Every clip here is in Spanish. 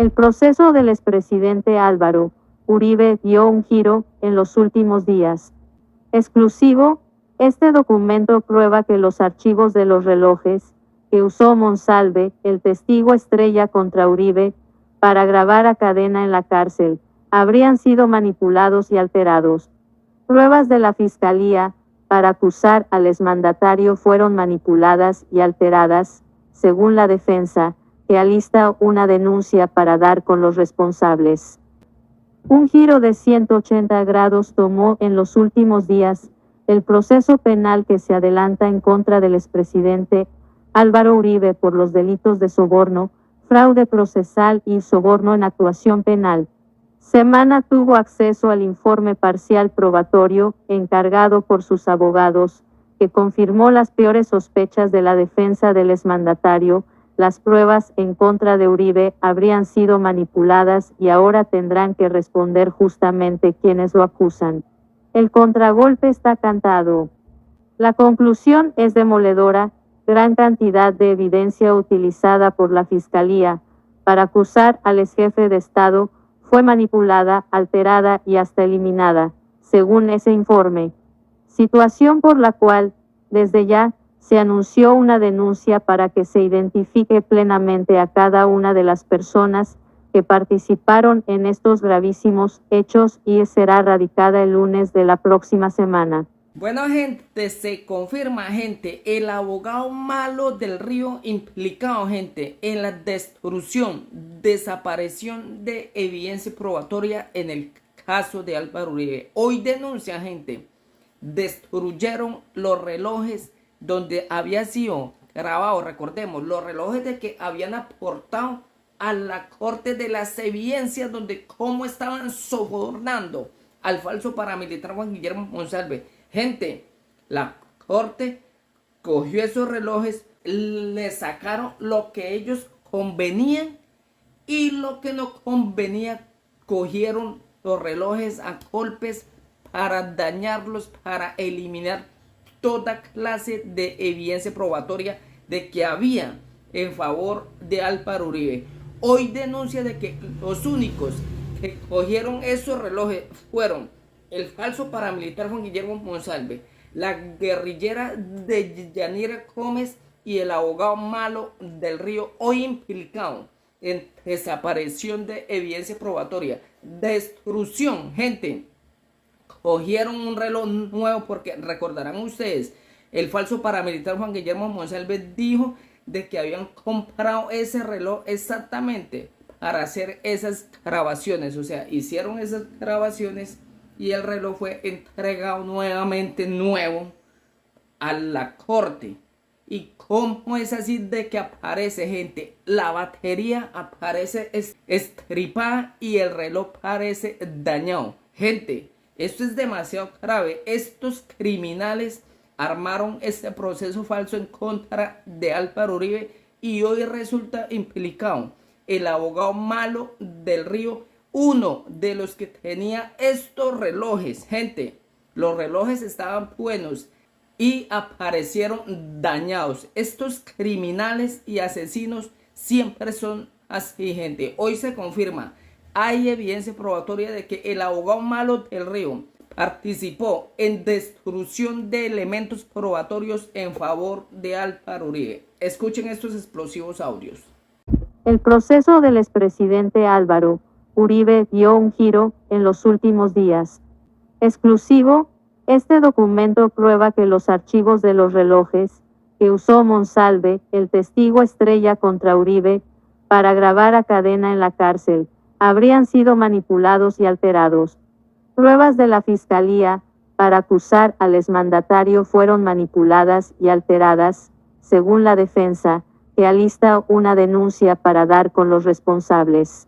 El proceso del expresidente Álvaro Uribe dio un giro en los últimos días. Exclusivo, este documento prueba que los archivos de los relojes que usó Monsalve, el testigo estrella contra Uribe, para grabar a Cadena en la cárcel, habrían sido manipulados y alterados. Pruebas de la Fiscalía para acusar al exmandatario fueron manipuladas y alteradas, según la defensa, que alista una denuncia para dar con los responsables. Un giro de 180 grados tomó en los últimos días el proceso penal que se adelanta en contra del expresidente Álvaro Uribe por los delitos de soborno, fraude procesal y soborno en actuación penal. Semana tuvo acceso al informe parcial probatorio encargado por sus abogados, que confirmó las peores sospechas de la defensa del exmandatario. Las pruebas en contra de Uribe habrían sido manipuladas y ahora tendrán que responder justamente quienes lo acusan. El contragolpe está cantado. La conclusión es demoledora. Gran cantidad de evidencia utilizada por la Fiscalía para acusar al exjefe de Estado fue manipulada, alterada y hasta eliminada, según ese informe. Situación por la cual, desde ya, se anunció una denuncia para que se identifique plenamente a cada una de las personas que participaron en estos gravísimos hechos y será radicada el lunes de la próxima semana. Bueno, gente, se confirma, gente, el abogado malo del Río implicado, gente, en la destrucción, desaparición de evidencia probatoria en el caso de Álvaro Uribe. Hoy denuncia, gente, destruyeron los relojes donde había sido grabado, recordemos, los relojes de que habían aportado a la corte de las evidencias donde cómo estaban sobornando al falso paramilitar Juan Guillermo Monsalve. Gente, la corte cogió esos relojes, le sacaron lo que ellos convenían y lo que no convenía, cogieron los relojes a golpes para dañarlos, para eliminar toda clase de evidencia probatoria de que había en favor de Álvaro Uribe. Hoy denuncia de que los únicos que cogieron esos relojes fueron el falso paramilitar Juan Guillermo Monsalve, la guerrillera de Yanira Gómez y el abogado malo del Río, hoy implicado en desaparición de evidencia probatoria, destrucción. Gente, cogieron un reloj nuevo porque recordarán ustedes, el falso paramilitar Juan Guillermo Monsalve dijo de que habían comprado ese reloj exactamente para hacer esas grabaciones, o sea, hicieron esas grabaciones y el reloj fue entregado nuevamente nuevo a la corte. ¿Y cómo es así de que aparece, gente? La batería aparece estripada y el reloj parece dañado. Gente, esto es demasiado grave. Estos criminales armaron este proceso falso en contra de Álvaro Uribe y hoy resulta implicado el abogado malo del Río, uno de los que tenía estos relojes. Gente, los relojes estaban buenos y aparecieron dañados. Estos criminales y asesinos siempre son así, gente. Hoy se confirma, hay evidencia probatoria de que el abogado malo del Río participó en destrucción de elementos probatorios en favor de Álvaro Uribe. Escuchen estos explosivos audios. El proceso del expresidente Álvaro Uribe dio un giro en los últimos días. Exclusivo, este documento prueba que los archivos de los relojes que usó Monsalve, el testigo estrella contra Uribe, para grabar a Cadena en la cárcel, habrían sido manipulados y alterados. Pruebas de la Fiscalía para acusar al exmandatario fueron manipuladas y alteradas, según la defensa, que alista una denuncia para dar con los responsables.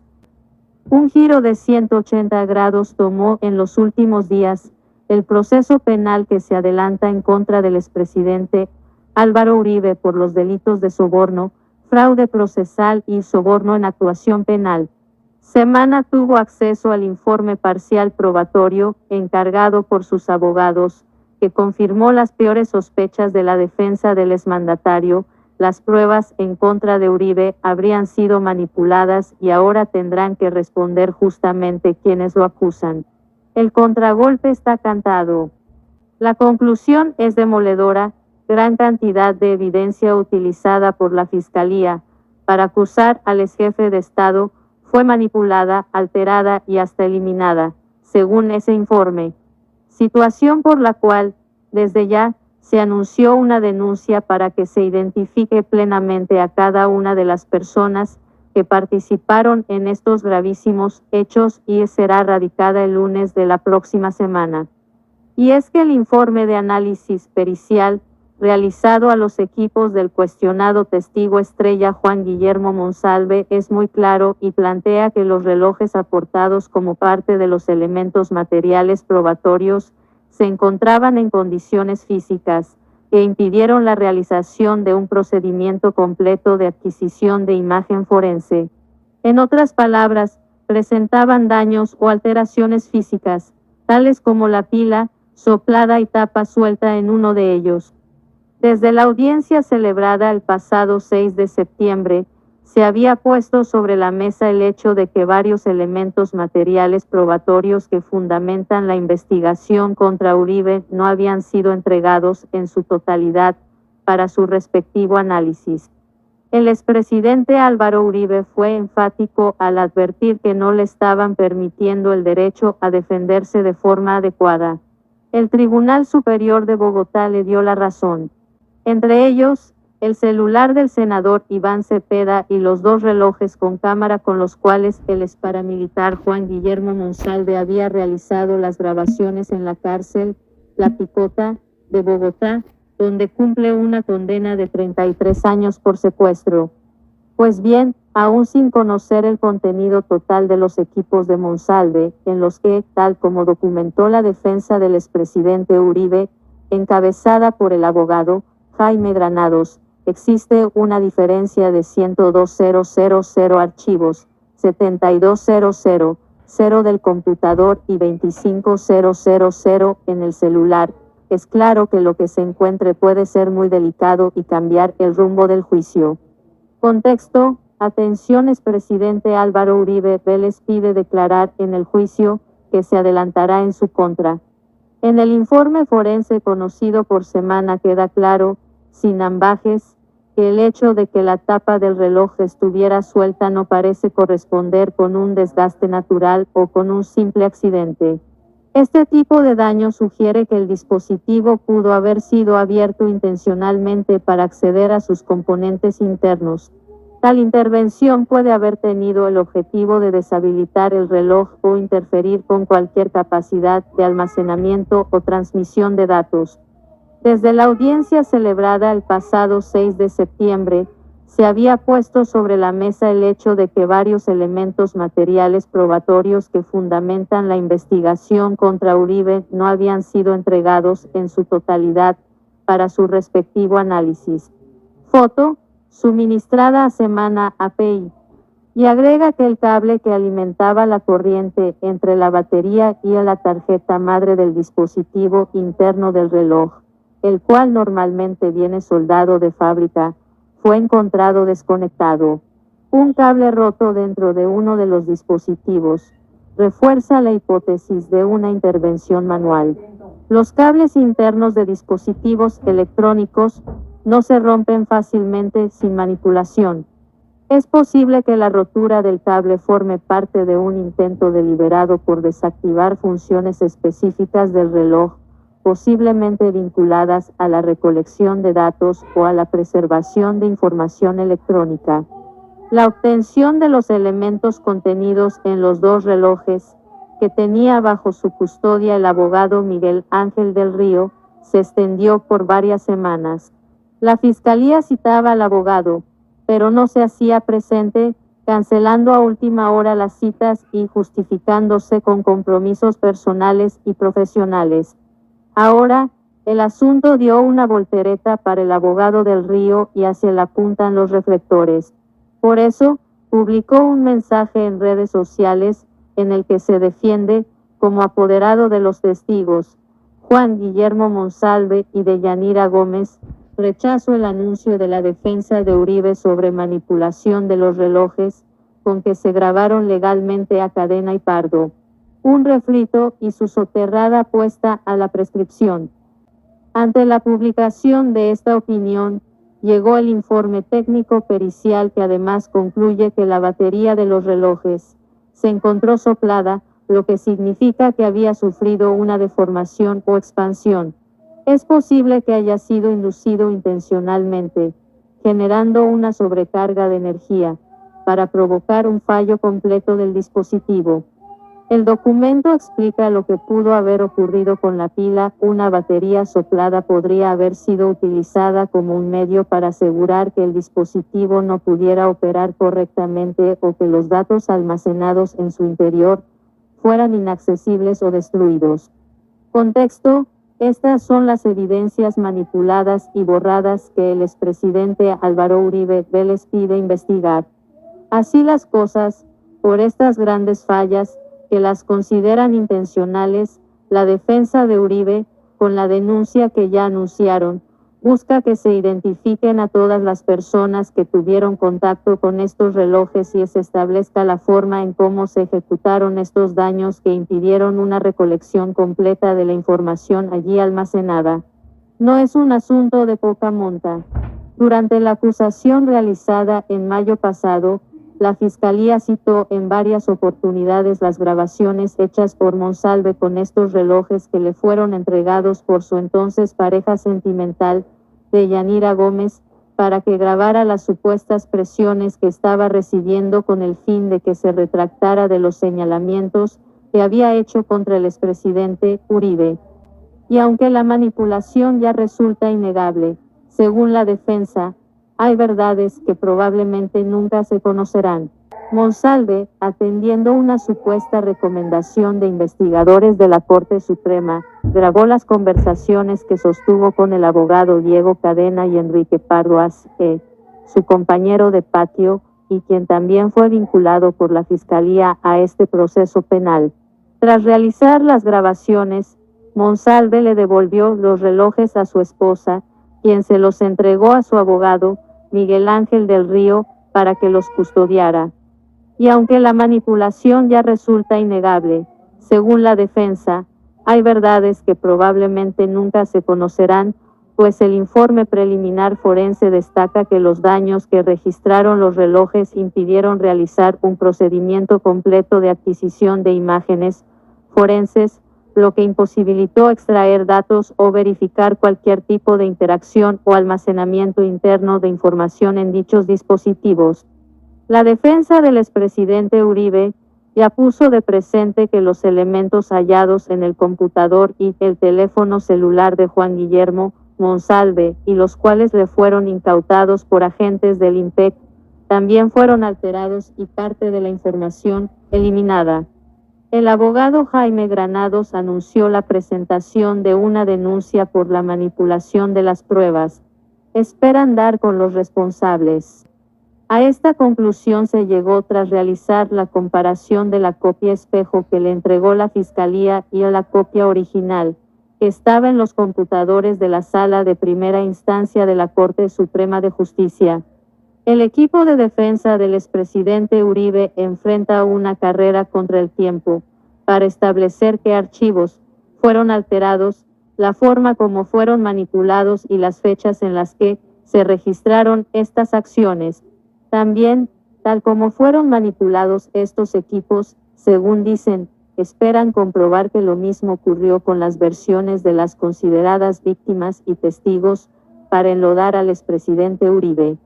Un giro de 180 grados tomó en los últimos días el proceso penal que se adelanta en contra del expresidente Álvaro Uribe por los delitos de soborno, fraude procesal y soborno en actuación penal. Semana tuvo acceso al informe parcial probatorio encargado por sus abogados, que confirmó las peores sospechas de la defensa del exmandatario. las pruebas en contra de Uribe habrían sido manipuladas y ahora tendrán que responder justamente quienes lo acusan. El contragolpe está cantado. La conclusión es demoledora, gran cantidad de evidencia utilizada por la Fiscalía para acusar al exjefe de Estado fue manipulada, alterada y hasta eliminada, según ese informe. Situación por la cual, desde ya, se anunció una denuncia para que se identifique plenamente a cada una de las personas que participaron en estos gravísimos hechos y será radicada el lunes de la próxima semana. Y es que el informe de análisis pericial realizado a los equipos del cuestionado testigo estrella Juan Guillermo Monsalve es muy claro y plantea que los relojes aportados como parte de los elementos materiales probatorios se encontraban en condiciones físicas que impidieron la realización de un procedimiento completo de adquisición de imagen forense. En otras palabras, presentaban daños o alteraciones físicas, tales como la pila soplada y tapa suelta en uno de ellos. Desde la audiencia celebrada el pasado 6 de septiembre, se había puesto sobre la mesa el hecho de que varios elementos materiales probatorios que fundamentan la investigación contra Uribe no habían sido entregados en su totalidad para su respectivo análisis. El expresidente Álvaro Uribe fue enfático al advertir que no le estaban permitiendo el derecho a defenderse de forma adecuada. El Tribunal Superior de Bogotá le dio la razón. Entre ellos, el celular del senador Iván Cepeda y los dos relojes con cámara con los cuales el exparamilitar Juan Guillermo Monsalve había realizado las grabaciones en la cárcel La Picota de Bogotá, donde cumple una condena de 33 años por secuestro. Pues bien, aún sin conocer el contenido total de los equipos de Monsalve, en los que, tal como documentó la defensa del expresidente Uribe, encabezada por el abogado Jaime Granados, existe una diferencia de 102.000 archivos, 72.000 del computador y 25.000 en el celular. Es claro que lo que se encuentre puede ser muy delicado y cambiar el rumbo del juicio. Contexto: atención, expresidente Álvaro Uribe Vélez pide declarar en el juicio que se adelantará en su contra. En el informe forense conocido por semana queda claro, sin ambajes, que el hecho de que la tapa del reloj estuviera suelta no parece corresponder con un desgaste natural o con un simple accidente. Este tipo de daño sugiere que el dispositivo pudo haber sido abierto intencionalmente para acceder a sus componentes internos. Tal intervención puede haber tenido el objetivo de deshabilitar el reloj o interferir con cualquier capacidad de almacenamiento o transmisión de datos. Desde la audiencia celebrada el pasado 6 de septiembre, se había puesto sobre la mesa el hecho de que varios elementos materiales probatorios que fundamentan la investigación contra Uribe no habían sido entregados en su totalidad para su respectivo análisis. Foto suministrada a Semana API. Y agrega que el cable que alimentaba la corriente entre la batería y la tarjeta madre del dispositivo interno del reloj, el cual normalmente viene soldado de fábrica, fue encontrado desconectado. Un cable roto dentro de uno de los dispositivos refuerza la hipótesis de una intervención manual. Los cables internos de dispositivos electrónicos no se rompen fácilmente sin manipulación. Es posible que la rotura del cable forme parte de un intento deliberado por desactivar funciones específicas del reloj, posiblemente vinculadas a la recolección de datos o a la preservación de información electrónica. La obtención de los elementos contenidos en los dos relojes, que tenía bajo su custodia el abogado Miguel Ángel del Río, se extendió por varias semanas. La Fiscalía citaba al abogado, pero no se hacía presente, cancelando a última hora las citas y justificándose con compromisos personales y profesionales. Ahora, el asunto dio una voltereta para el abogado del Río y hacia él apuntan los reflectores. Por eso, publicó un mensaje en redes sociales en el que se defiende, como apoderado de los testigos, Juan Guillermo Monsalve y de Yanira Gómez, Rechazo el anuncio de la defensa de Uribe sobre manipulación de los relojes, con que se grabaron legalmente a Cadena y Pardo. Un refrito y su soterrada puesta a la prescripción. Ante la publicación de esta opinión, llegó el informe técnico pericial que además concluye que la batería de los relojes se encontró soplada, lo que significa que había sufrido una deformación o expansión. Es posible que haya sido inducido intencionalmente, generando una sobrecarga de energía, para provocar un fallo completo del dispositivo. El documento explica lo que pudo haber ocurrido con la pila. Una batería soplada podría haber sido utilizada como un medio para asegurar que el dispositivo no pudiera operar correctamente o que los datos almacenados en su interior fueran inaccesibles o destruidos. Contexto: estas son las evidencias manipuladas y borradas que el expresidente Álvaro Uribe Vélez pide investigar. Así las cosas, por estas grandes fallas, que las consideran intencionales, la defensa de Uribe, con la denuncia que ya anunciaron, busca que se identifiquen a todas las personas que tuvieron contacto con estos relojes y se establezca la forma en cómo se ejecutaron estos daños que impidieron una recolección completa de la información allí almacenada. No es un asunto de poca monta. Durante la acusación realizada en mayo pasado, la Fiscalía citó en varias oportunidades las grabaciones hechas por Monsalve con estos relojes que le fueron entregados por su entonces pareja sentimental, Deyanira Gómez, para que grabara las supuestas presiones que estaba recibiendo con el fin de que se retractara de los señalamientos que había hecho contra el expresidente Uribe. Y aunque la manipulación ya resulta innegable, según la defensa, hay verdades que probablemente nunca se conocerán. Monsalve, atendiendo una supuesta recomendación de investigadores de la Corte Suprema, grabó las conversaciones que sostuvo con el abogado Diego Cadena y Enrique Pardo Aspe, su compañero de patio, y quien también fue vinculado por la Fiscalía a este proceso penal. Tras realizar las grabaciones, Monsalve le devolvió los relojes a su esposa, quien se los entregó a su abogado, Miguel Ángel del Río, para que los custodiara. Y aunque la manipulación ya resulta innegable, según la defensa, hay verdades que probablemente nunca se conocerán, pues el informe preliminar forense destaca que los daños que registraron los relojes impidieron realizar un procedimiento completo de adquisición de imágenes forenses, lo que imposibilitó extraer datos o verificar cualquier tipo de interacción o almacenamiento interno de información en dichos dispositivos. La defensa del expresidente Uribe ya puso de presente que los elementos hallados en el computador y el teléfono celular de Juan Guillermo Monsalve, y los cuales le fueron incautados por agentes del INPEC, también fueron alterados y parte de la información eliminada. El abogado Jaime Granados anunció la presentación de una denuncia por la manipulación de las pruebas. Esperan dar con los responsables. A esta conclusión se llegó tras realizar la comparación de la copia espejo que le entregó la Fiscalía y a la copia original, que estaba en los computadores de la Sala de Primera Instancia de la Corte Suprema de Justicia. El equipo de defensa del expresidente Uribe enfrenta una carrera contra el tiempo, para establecer qué archivos fueron alterados, la forma como fueron manipulados y las fechas en las que se registraron estas acciones. También, tal como fueron manipulados estos equipos, según dicen, esperan comprobar que lo mismo ocurrió con las versiones de las consideradas víctimas y testigos, para enlodar al expresidente Uribe.